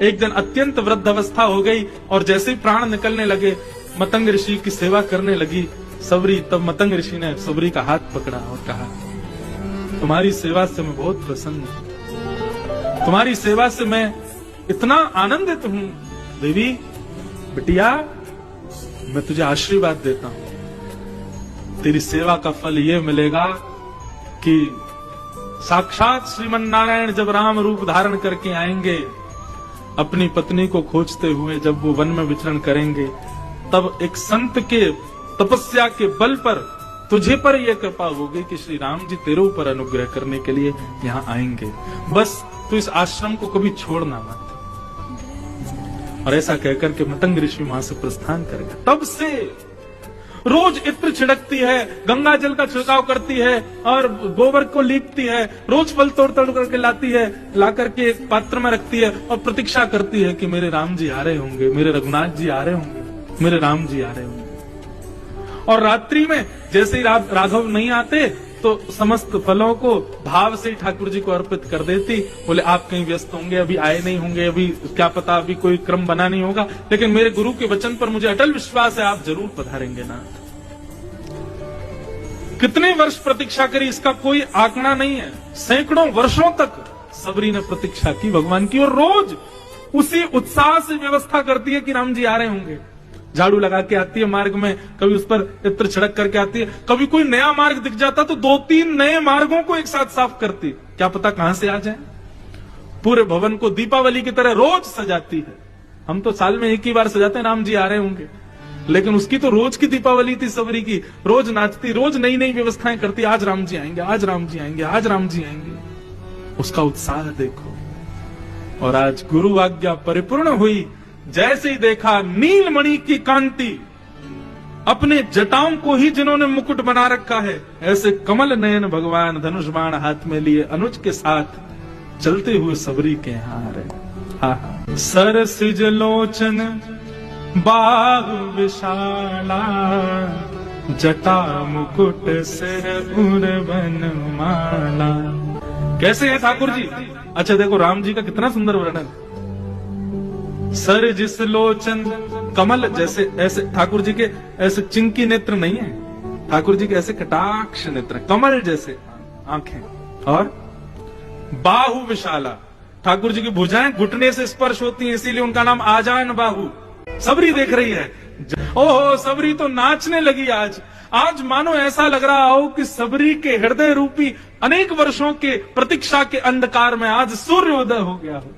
एक दिन अत्यंत वृद्ध अवस्था हो गई और जैसे ही प्राण निकलने लगे, मतंग ऋषि की सेवा करने लगी सबरी। तब मतंग ऋषि ने सबरी का हाथ पकड़ा और कहा, तुम्हारी सेवा से मैं बहुत प्रसन्न हूं, तुम्हारी सेवा से मैं इतना आनंदित हूं देवी। बिटिया, मैं तुझे आशीर्वाद देता हूं, तेरी सेवा का फल ये मिलेगा कि साक्षात श्रीमन नारायण जब राम रूप धारण करके आएंगे, अपनी पत्नी को खोजते हुए जब वो वन में विचरण करेंगे, तब एक संत के तपस्या के बल पर तुझे पर यह कृपा होगी कि श्री राम जी तेरे ऊपर अनुग्रह करने के लिए यहाँ आएंगे। बस तू इस आश्रम को कभी छोड़ना मत। और ऐसा कहकर के मतंग ऋषि वहां से प्रस्थान कर गया। तब से रोज इत्र छिड़कती है, गंगा जल का छिड़काव करती है और गोबर को लीपती है, रोज फल तोड़ तोड़ करके लाती है, ला करके एक पात्र में रखती है और प्रतीक्षा करती है कि मेरे राम जी आ रहे होंगे, मेरे रघुनाथ जी आ रहे होंगे, मेरे राम जी आ रहे होंगे। और रात्रि में जैसे ही राघव नहीं आते तो समस्त फलों को भाव से ठाकुर जी को अर्पित कर देती। बोले आप कहीं व्यस्त होंगे, अभी आए नहीं होंगे, अभी क्या पता अभी कोई क्रम बना नहीं होगा, लेकिन मेरे गुरु के वचन पर मुझे अटल विश्वास है, आप जरूर पधारेंगे नाथ। कितने वर्ष प्रतीक्षा करी इसका कोई आंकड़ा नहीं है। सैकड़ों वर्षों तक सबरी ने प्रतीक्षा की भगवान की, और रोज उसी उत्साह से व्यवस्था करती है कि राम जी आ रहे होंगे। झाड़ू लगा के आती है मार्ग में, कभी उस पर इत्र छिड़क करके आती है, कभी कोई नया मार्ग दिख जाता तो 2-3 नए मार्गों को एक साथ साफ करती, क्या पता कहां से आ जाए। पूरे भवन को दीपावली की तरह रोज सजाती है। हम तो साल में एक ही बार सजाते हैं राम जी आ रहे होंगे, लेकिन उसकी तो रोज की दीपावली थी सबरी की। रोज नाचती, रोज नई नई व्यवस्थाएं करती, आज राम जी आएंगे, आज राम जी आएंगे, आज राम जी आएंगे। उसका उत्साह देखो। और आज गुरु आज्ञा परिपूर्ण हुई, जैसे ही देखा नीलमणि की कांति, अपने जटाओं को ही जिन्होंने मुकुट बना रखा है, ऐसे कमल नयन भगवान धनुष बाण हाथ में लिए अनुज के साथ चलते हुए सबरी के यहाँ आ रहे। सरसिज लोचन बाहु विशाला, जटा मुकुट सिर उर बनमाला। कैसे है ठाकुर जी? अच्छा देखो राम जी का कितना सुंदर वर्णन। सर जिस लोचन, कमल जैसे, ऐसे ठाकुर जी के ऐसे चिंकी नेत्र नहीं है, ठाकुर जी के ऐसे कटाक्ष नेत्र, कमल जैसे आंखें। और बाहु विशाला, ठाकुर जी की भुजाएं घुटने से स्पर्श होती हैं, इसीलिए उनका नाम आजान बाहु। सबरी देख रही है, ओहो सबरी तो नाचने लगी आज। आज मानो ऐसा लग रहा हो कि सबरी के हृदय रूपी अनेक वर्षों के प्रतीक्षा के अंधकार में आज सूर्योदय हो गया हो।